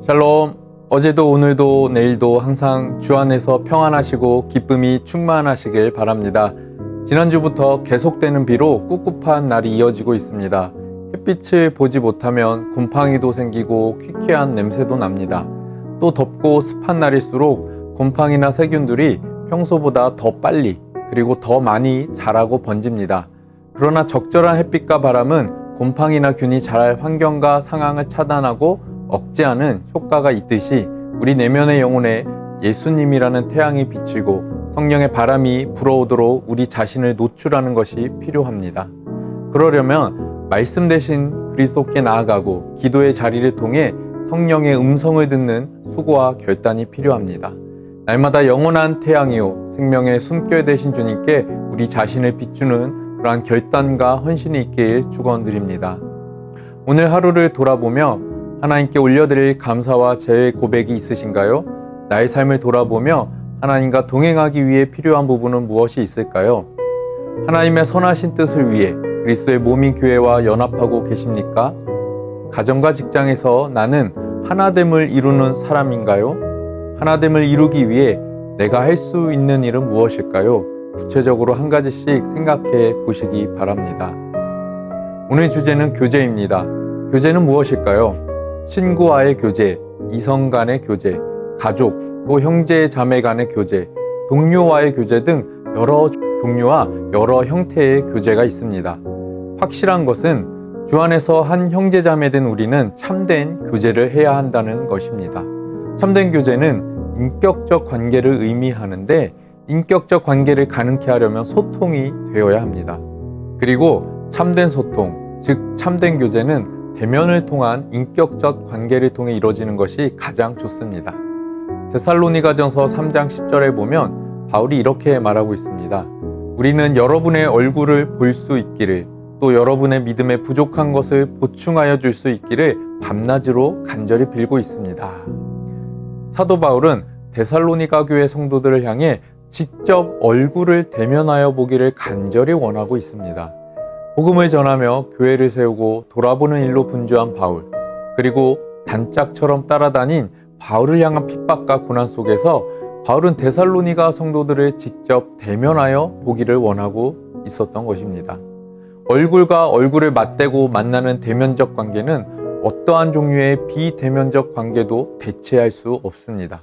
샬롬. 어제도 오늘도 내일도 항상 주 안에서 평안하시고 기쁨이 충만하시길 바랍니다. 지난주부터 계속되는 비로 꿉꿉한 날이 이어지고 있습니다. 햇빛을 보지 못하면 곰팡이도 생기고 퀴퀴한 냄새도 납니다. 또 덥고 습한 날일수록 곰팡이나 세균들이 평소보다 더 빨리 그리고 더 많이 자라고 번집니다. 그러나 적절한 햇빛과 바람은 곰팡이나 균이 자랄 환경과 상황을 차단하고 억제하는 효과가 있듯이 우리 내면의 영혼에 예수님이라는 태양이 비치고 성령의 바람이 불어오도록 우리 자신을 노출하는 것이 필요합니다. 그러려면 말씀 대신 그리스도께 나아가고 기도의 자리를 통해 성령의 음성을 듣는 수고와 결단이 필요합니다. 날마다 영원한 태양이요 생명의 숨결 되신 주님께 우리 자신을 비추는 그러한 결단과 헌신이 있길 축원드립니다. 오늘 하루를 돌아보며 하나님께 올려드릴 감사와 제의 고백이 있으신가요? 나의 삶을 돌아보며 하나님과 동행하기 위해 필요한 부분은 무엇이 있을까요? 하나님의 선하신 뜻을 위해 그리스도의 몸인 교회와 연합하고 계십니까? 가정과 직장에서 나는 하나됨을 이루는 사람인가요? 하나됨을 이루기 위해 내가 할 수 있는 일은 무엇일까요? 구체적으로 한 가지씩 생각해 보시기 바랍니다. 오늘 주제는 교제입니다. 교제는 무엇일까요? 친구와의 교제, 이성 간의 교제, 가족, 또 형제 자매 간의 교제, 동료와의 교제 등 여러 종류와 여러 형태의 교제가 있습니다. 확실한 것은 주 안에서 한 형제 자매 된 우리는 참된 교제를 해야 한다는 것입니다. 참된 교제는 인격적 관계를 의미하는데 인격적 관계를 가능케 하려면 소통이 되어야 합니다. 그리고 참된 소통, 즉 참된 교제는 대면을 통한 인격적 관계를 통해 이루어지는 것이 가장 좋습니다. 데살로니가전서 3장 10절에 보면 바울이 이렇게 말하고 있습니다. 우리는 여러분의 얼굴을 볼 수 있기를 또 여러분의 믿음에 부족한 것을 보충하여 줄 수 있기를 밤낮으로 간절히 빌고 있습니다. 사도 바울은 데살로니가 교회 성도들을 향해 직접 얼굴을 대면하여 보기를 간절히 원하고 있습니다. 복음을 전하며 교회를 세우고 돌아보는 일로 분주한 바울, 그리고 단짝처럼 따라다닌 바울을 향한 핍박과 고난 속에서 바울은 데살로니가 성도들을 직접 대면하여 보기를 원하고 있었던 것입니다. 얼굴과 얼굴을 맞대고 만나는 대면적 관계는 어떠한 종류의 비대면적 관계도 대체할 수 없습니다.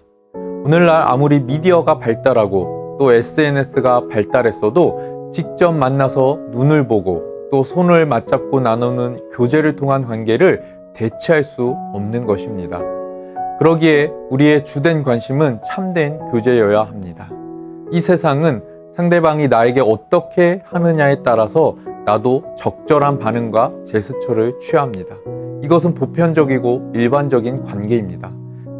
오늘날 아무리 미디어가 발달하고 또 SNS가 발달했어도 직접 만나서 눈을 보고 또 손을 맞잡고 나누는 교제를 통한 관계를 대체할 수 없는 것입니다. 그러기에 우리의 주된 관심은 참된 교제여야 합니다. 이 세상은 상대방이 나에게 어떻게 하느냐에 따라서 나도 적절한 반응과 제스처를 취합니다. 이것은 보편적이고 일반적인 관계입니다.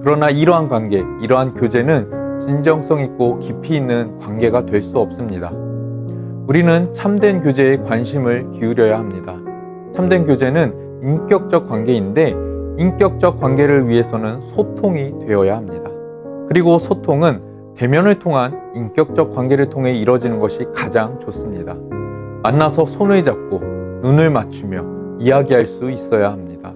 그러나 이러한 관계, 이러한 교제는 진정성 있고 깊이 있는 관계가 될 수 없습니다. 우리는 참된 교제에 관심을 기울여야 합니다. 참된 교제는 인격적 관계인데 인격적 관계를 위해서는 소통이 되어야 합니다. 그리고 소통은 대면을 통한 인격적 관계를 통해 이루어지는 것이 가장 좋습니다. 만나서 손을 잡고 눈을 맞추며 이야기할 수 있어야 합니다.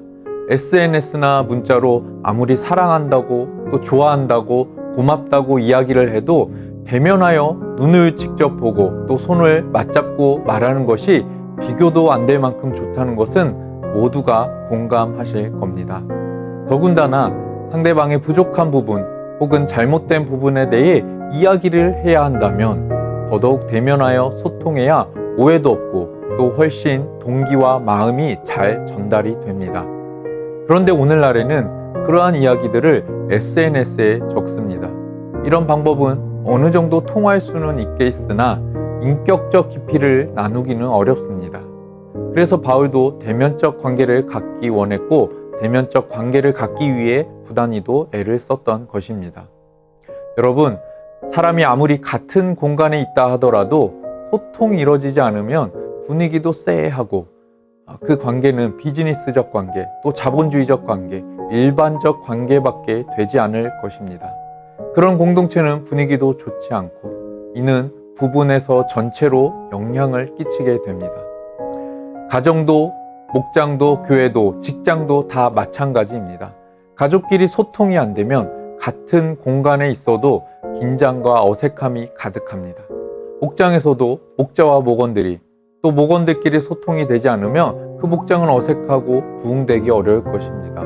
SNS나 문자로 아무리 사랑한다고 또 좋아한다고 고맙다고 이야기를 해도 대면하여 눈을 직접 보고 또 손을 맞잡고 말하는 것이 비교도 안 될 만큼 좋다는 것은 모두가 공감하실 겁니다. 더군다나 상대방의 부족한 부분 혹은 잘못된 부분에 대해 이야기를 해야 한다면 더더욱 대면하여 소통해야 오해도 없고 또 훨씬 동기와 마음이 잘 전달이 됩니다. 그런데 오늘날에는 그러한 이야기들을 SNS에 적습니다. 이런 방법은 어느 정도 통할 수는 있겠으나 인격적 깊이를 나누기는 어렵습니다. 그래서 바울도 대면적 관계를 갖기 원했고 대면적 관계를 갖기 위해 부단히도 애를 썼던 것입니다. 여러분, 사람이 아무리 같은 공간에 있다 하더라도 소통이 이루어지지 않으면 분위기도 쎄하고 그 관계는 비즈니스적 관계, 또 자본주의적 관계, 일반적 관계밖에 되지 않을 것입니다. 그런 공동체는 분위기도 좋지 않고 이는 부분에서 전체로 영향을 끼치게 됩니다. 가정도, 목장도, 교회도, 직장도 다 마찬가지입니다. 가족끼리 소통이 안 되면 같은 공간에 있어도 긴장과 어색함이 가득합니다. 목장에서도 목자와 목원들이 또 목원들끼리 소통이 되지 않으면 그 목장은 어색하고 부흥되기 어려울 것입니다.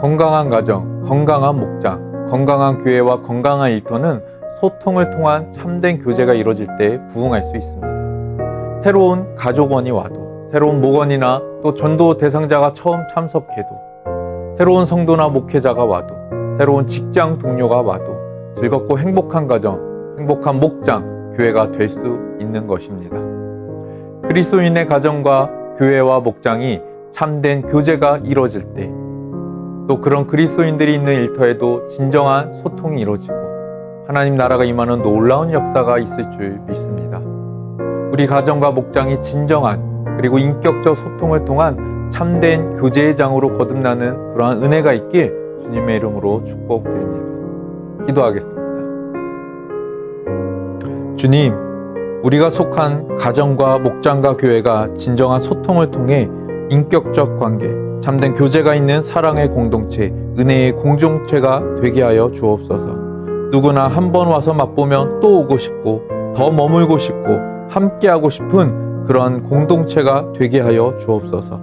건강한 가정, 건강한 목장, 건강한 교회와 건강한 일터는 소통을 통한 참된 교제가 이루어질 때 부흥할 수 있습니다. 새로운 가족원이 와도, 새로운 목원이나 또 전도 대상자가 처음 참석해도, 새로운 성도나 목회자가 와도, 새로운 직장 동료가 와도 즐겁고 행복한 가정, 행복한 목장, 교회가 될 수 있는 것입니다. 그리스도인의 가정과 교회와 목장이 참된 교제가 이루어질 때, 또 그런 그리스도인들이 있는 일터에도 진정한 소통이 이루어지고 하나님 나라가 임하는 놀라운 역사가 있을 줄 믿습니다. 우리 가정과 목장이 진정한 그리고 인격적 소통을 통한 참된 교제의 장으로 거듭나는 그러한 은혜가 있길 주님의 이름으로 축복드립니다. 기도하겠습니다. 주님, 우리가 속한 가정과 목장과 교회가 진정한 소통을 통해 인격적 관계, 참된 교제가 있는 사랑의 공동체, 은혜의 공동체가 되게 하여 주옵소서. 누구나 한 번 와서 맛보면 또 오고 싶고 더 머물고 싶고 함께하고 싶은 그런 공동체가 되게 하여 주옵소서.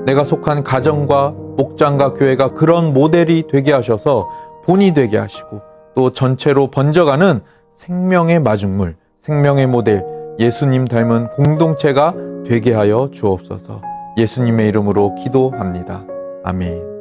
내가 속한 가정과 목장과 교회가 그런 모델이 되게 하셔서 본이 되게 하시고 또 전체로 번져가는 생명의 마중물, 생명의 모델, 예수님 닮은 공동체가 되게 하여 주옵소서. 예수님의 이름으로 기도합니다. 아멘.